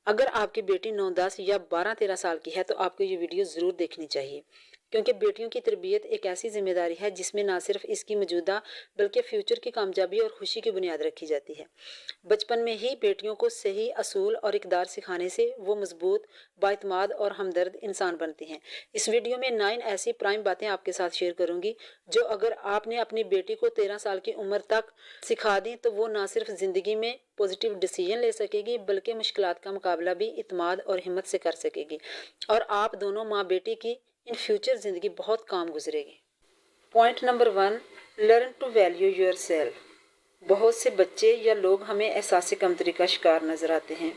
अगर आपकी बेटी 9, 10 या 12, 13 साल की है तो आपको ये वीडियो ज़रूर देखनी चाहिए, क्योंकि बेटियों की तरबियत एक ऐसी जिम्मेदारी है जिसमें ना सिर्फ इसकी मौजूदा बल्कि फ्यूचर की कामयाबी और खुशी की बुनियाद रखी जाती है। बचपन में ही बेटियों को सही असूल और इक़दार सिखाने से वो मजबूत, बाइतमाद और हमदर्द इंसान बनती हैं। इस वीडियो में 9 ऐसी प्राइम बातें आपके साथ शेयर करूंगी जो अगर आपने अपनी बेटी को 13 साल की उम्र तक सिखा दी तो वो ना सिर्फ ज़िंदगी में पॉजिटिव डिसीजन ले सकेगी बल्कि मुश्किलात का मुकाबला भी इत्मीनान और हिम्मत से कर सकेगी, और आप दोनों माँ बेटी की इन फ्यूचर ज़िंदगी बहुत काम गुजरेगी। Point number 1, learn to value yourself. बहुत से बच्चे या लोग हमें एहसास कमतरी का शिकार नज़र आते हैं।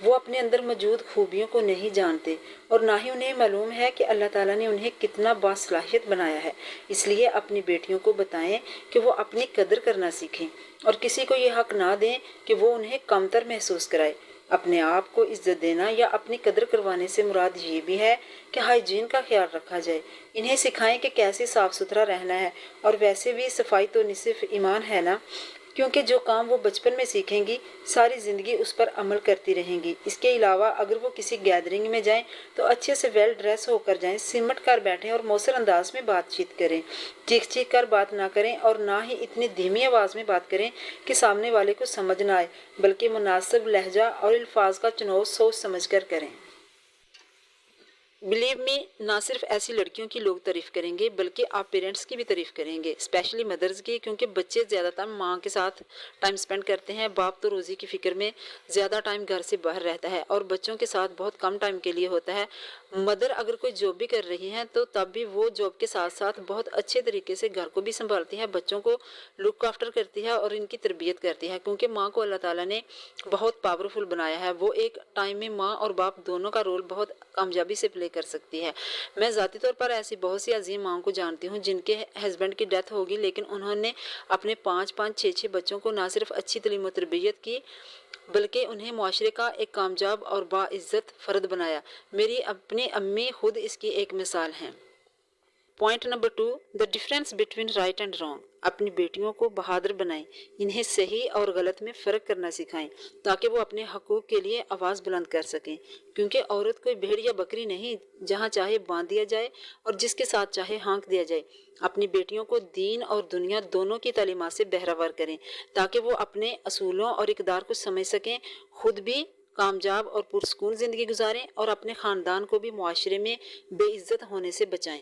वो अपने अंदर मौजूद खूबियों को नहीं जानते और ना ही उन्हें मालूम है कि अल्लाह ताला ने उन्हें कितना बासलाहियत बनाया है। इसलिए अपनी बेटियों को बताएं कि वो अपनी कदर करना सीखें और किसी को ये हक ना दें कि वो उन्हें कमतर महसूस कराए। अपने आप को इज्जत देना या अपनी कदर करवाने से मुराद ये भी है कि हाइजीन का ख्याल रखा जाए। इन्हें सिखाएं कि कैसे साफ़ सुथरा रहना है, और वैसे भी सफाई तो निसिफ ईमान है ना, क्योंकि जो काम वो बचपन में सीखेंगी सारी ज़िंदगी उस पर अमल करती रहेंगी। इसके अलावा अगर वो किसी गैदरिंग में जाएं तो अच्छे से वेल ड्रेस होकर जाएं, सिमट कर बैठें और मौसर अंदाज में बातचीत करें। चीख चीख कर बात ना करें और ना ही इतनी धीमी आवाज़ में बात करें कि सामने वाले को समझ ना आए, बल्कि मुनासिब लहजा और अल्फाज का चुनाव सोच समझ कर करें। बिलीव मी, ना सिर्फ ऐसी लड़कियों की लोग तारीफ़ करेंगे बल्कि आप पेरेंट्स की भी तारीफ़ करेंगे, स्पेशली मदर्स की, क्योंकि बच्चे ज़्यादातर माँ के साथ टाइम स्पेंड करते हैं। बाप तो रोज़ी की फ़िक्र में ज़्यादा टाइम घर से बाहर रहता है और बच्चों के साथ बहुत कम टाइम के लिए होता है। मदर अगर कोई जॉब भी कर रही हैं तो तब भी वो जॉब के साथ साथ बहुत अच्छे तरीके से घर को भी संभालती है, बच्चों को लुक आफ्टर करती है और इनकी तरबियत करती है, क्योंकि माँ को अल्लाह ताला ने बहुत पावरफुल बनाया है। वो एक टाइम में माँ और बाप दोनों का रोल बहुत कामयाबी से प्ले कर सकती है। मैं ज़ाती तौर पर ऐसी बहुत सी अजीम माँ को जानती हूँ जिनके हस्बैंड की डेथ होगी, लेकिन उन्होंने अपने 5-5, 6-6 बच्चों को ना सिर्फ अच्छी तालीम और तरबियत की बल्कि उन्हें माशरे का एक कामयाब और बाइज़्ज़त फ़र्द बनाया। मेरी अपनी अम्मी खुद इसकी एक मिसाल हैं। Point number 2, the difference between right and wrong. अपनी बेटियों को बहादुर बनाएं, इन्हें सही और गलत में फ़र्क करना सिखाएं ताकि वो अपने हकूक़ के लिए आवाज़ बुलंद कर सकें, क्योंकि औरत कोई भेड़ या बकरी नहीं जहाँ चाहे बांध दिया जाए और जिसके साथ चाहे हाँक दिया जाए। अपनी बेटियों को दीन और दुनिया दोनों की तालीमात से बहरावर करें ताकि वो अपने असूलों और इक़दार को समझ सकें, खुद भी कामयाब और पुरस्कून ज़िंदगी गुजारें और अपने ख़ानदान को भी मुआशरे में बेइज्जत होने से बचाएं।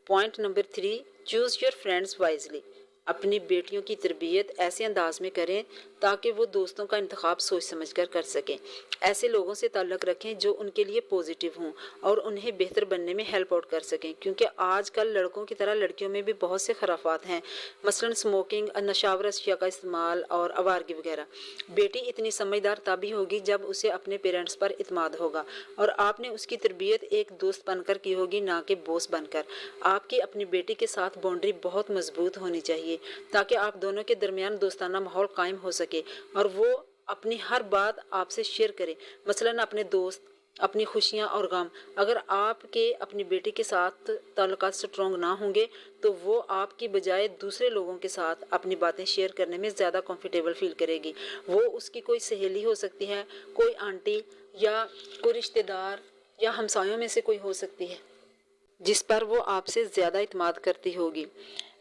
Point number 3, choose your friends wisely. अपनी बेटियों की तरबियत ऐसे अंदाज में करें ताकि वो दोस्तों का इंतखाब सोच समझ कर कर सकें। ऐसे लोगों से ताल्लुक़ रखें जो उनके लिए पॉजिटिव हों और उन्हें बेहतर बनने में हेल्प आउट कर सकें, क्योंकि आजकल लड़कों की तरह लड़कियों में भी बहुत से खराफात हैं, मसलन स्मोकिंग, नशावर अशिया का इस्तेमाल और आवारगी वगैरह। बेटी इतनी समझदार तभी होगी जब उसे अपने पेरेंट्स पर इत्मीनान होगा और आपने उसकी तरबियत एक दोस्त बनकर की होगी, ना कि बॉस बनकर। आपकी अपनी बेटी के साथ बाउंड्री बहुत मजबूत होनी चाहिए ताकि आप दोनों के दरमियान दोस्ताना माहौल कायम हो सके और वो अपनी हर बात आपसे शेयर करे, मसलन अपने दोस्त, अपनी खुशियाँ और गम। अगर आपके अपनी बेटी के साथ ताल्लुकात स्ट्रॉन्ग ना होंगे तो वो आपकी बजाय दूसरे लोगों के साथ अपनी बातें शेयर करने में ज़्यादा कंफर्टेबल फील करेगी। वो उसकी कोई सहेली हो सकती है, कोई आंटी या कोई रिश्तेदार या हमसायों में से कोई हो सकती है जिस पर वो आपसे ज़्यादा इत्मीनान करती होगी।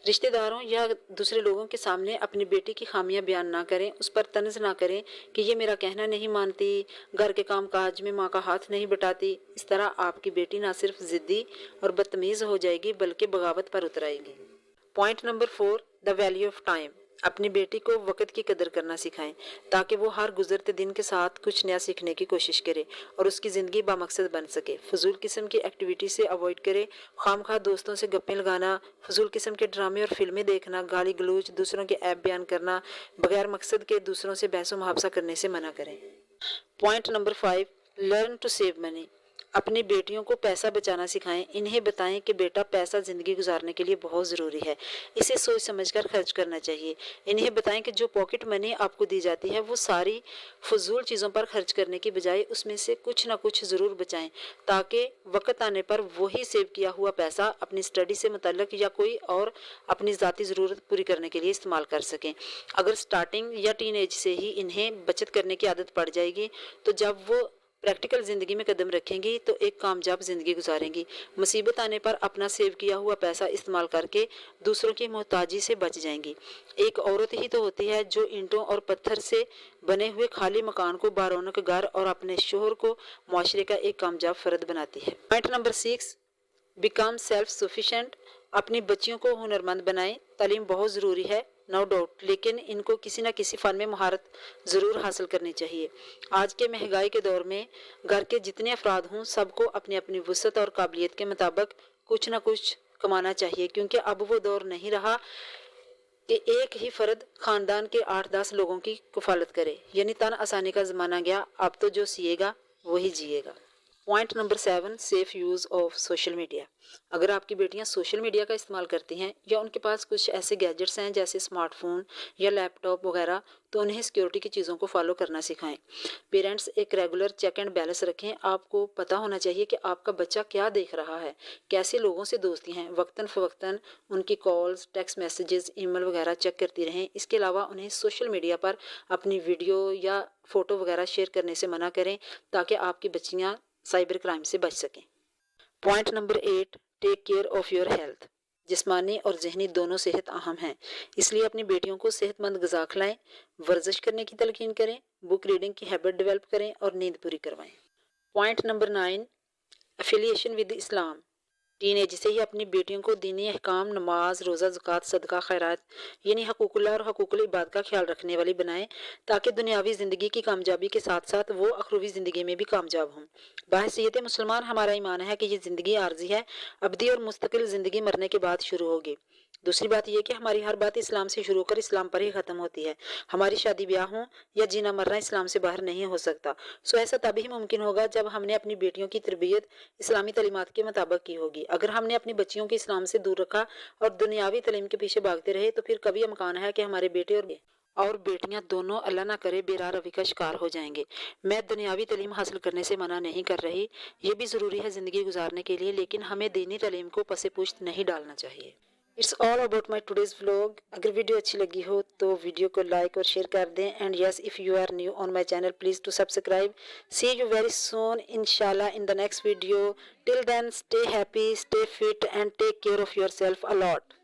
रिश्तेदारों या दूसरे लोगों के सामने अपनी बेटी की खामियां बयान ना करें, उस पर तंज ना करें कि ये मेरा कहना नहीं मानती, घर के काम काज में माँ का हाथ नहीं बटाती। इस तरह आपकी बेटी ना सिर्फ ज़िद्दी और बदतमीज़ हो जाएगी बल्कि बगावत पर उतर आएगी। Point number 4, the value of time. अपनी बेटी को वक़्त की कदर करना सिखाएं ताकि वो हर गुजरते दिन के साथ कुछ नया सीखने की कोशिश करे और उसकी ज़िंदगी बामकसद बन सके। फजूल किस्म की एक्टिविटी से अवॉइड करे, खामखा दोस्तों से गप्पे लगाना, फजूल किस्म के ड्रामे और फिल्में देखना, गाली गलौज, दूसरों के ऐब बयान करना, बगैर मकसद के दूसरों से बहस मुहावसा करने से मना करें। Point number 5, learn to save money. अपनी बेटियों को पैसा बचाना सिखाएं, इन्हें बताएं कि बेटा पैसा ज़िंदगी गुजारने के लिए बहुत ज़रूरी है, इसे सोच समझकर खर्च करना चाहिए। इन्हें बताएं कि जो पॉकेट मनी आपको दी जाती है वो सारी फजूल चीज़ों पर खर्च करने की बजाय उसमें से कुछ ना कुछ ज़रूर बचाएं ताकि वक्त आने पर वही सेव किया हुआ पैसा अपनी स्टडी से मुतल्लिक या कोई और अपनी ज़ाती ज़रूरत पूरी करने के लिए इस्तेमाल कर सकें। अगर स्टार्टिंग या टीन एज से ही इन्हें बचत करने की आदत पड़ जाएगी तो जब वो प्रैक्टिकल ज़िंदगी में कदम रखेंगी तो एक कामयाब ज़िंदगी गुजारेंगी। मुसीबत आने पर अपना सेव किया हुआ पैसा इस्तेमाल करके दूसरों की मोहताजी से बच जाएंगी। एक औरत ही तो होती है जो ईंटों और पत्थर से बने हुए खाली मकान को बारौनक घर और अपने शोहर को माशरे का एक कामयाब फ़र्द बनाती है। Point number 6, become self sufficient. अपनी बच्चियों को हुनरमंद बनाएं। तालीम बहुत ज़रूरी है, नो डाउट, लेकिन इनको किसी न किसी फ़न में महारत ज़रूर हासिल करनी चाहिए। आज के महंगाई के दौर में घर के जितने अफराद हों सबको अपनी अपनी वुसअत और काबिलियत के मुताबिक कुछ न कुछ कमाना चाहिए, क्योंकि अब वो दौर नहीं रहा कि एक ही फ़र्द ख़ानदान के 8-10 लोगों की कफालत करे। यानी तन आसानी का ज़माना गया, अब तो जो सिएगा वही जिएगा। Point number 7, safe use of social media. अगर आपकी बेटियां सोशल मीडिया का इस्तेमाल करती हैं या उनके पास कुछ ऐसे गैजेट्स हैं जैसे स्मार्टफोन या लैपटॉप वगैरह, तो उन्हें सिक्योरिटी की चीज़ों को फॉलो करना सिखाएं। पेरेंट्स एक रेगुलर चेक एंड बैलेंस रखें। आपको पता होना चाहिए कि आपका बच्चा क्या देख रहा है, कैसे लोगों से दोस्ती हैं। वक्तन फ़वक्तन उनकी कॉल्स, टेक्स्ट मैसेजेस, ईमेल वगैरह चेक करती रहें। इसके अलावा उन्हें सोशल मीडिया पर अपनी वीडियो या फ़ोटो वगैरह शेयर करने से मना करें ताकि आपकी बच्चियाँ साइबर क्राइम से बच सकें। Point number 8, take care of your health. जिस्मानी और जहनी दोनों सेहत अहम हैं, इसलिए अपनी बेटियों को सेहतमंद ग़िज़ा खिलाएं, वर्जिश करने की तलकीन करें, बुक रीडिंग की हैबिट डेवलप करें और नींद पूरी करवाएं। Point number 9, affiliation with Islam. Teen age से ही अपनी बेटियों को दीनी अहकाम, नमाज, रोज़ा, ज़कात, सदका, खैरात यानी हकूकुल्लाह और हकूकुल इबाद का ख्याल रखने वाली बनाएं, ताकि दुनियावी ज़िंदगी की कामयाबी के साथ साथ वो अखरवी ज़िंदगी में भी कामयाब हों। बहसीयत मुसलमान हमारा ईमान है कि ये ज़िंदगी आर्जी है, अबदी और मुस्तकिल ज़िंदगी मरने के बाद शुरू होगी। दूसरी बात यह कि हमारी हर बात इस्लाम से शुरू होकर इस्लाम पर ही ख़त्म होती है। हमारी शादी ब्याह हो या जीना मरना इस्लाम से बाहर नहीं हो सकता। सो ऐसा तभी मुमकिन होगा जब हमने अपनी बेटियों की तरबियत इस्लामी तालीमात के मुताबिक की होगी। अगर हमने अपनी बच्चियों को इस्लाम से दूर रखा और दुनियावी तालीम के पीछे भागते रहे तो फिर कभी इम्कान है कि हमारे बेटे और बेटियां दोनों अल्लाह ना करे बेरा रवि का शिकार हो जाएंगे। मैं दुनियावी तालीम हासिल करने से मना नहीं कर रही, ये भी ज़रूरी है ज़िंदगी गुजारने के लिए, लेकिन हमें दीनी तालीम को पसे पुश्त नहीं डालना चाहिए। It's all about my today's vlog. अगर वीडियो अच्छी लगी हो तो वीडियो को लाइक और शेयर कर दें, and yes, if you are new on my channel please to subscribe. See you very soon इंशाल्लाह in the next video. Till then, stay happy, stay fit and take care of yourself a lot.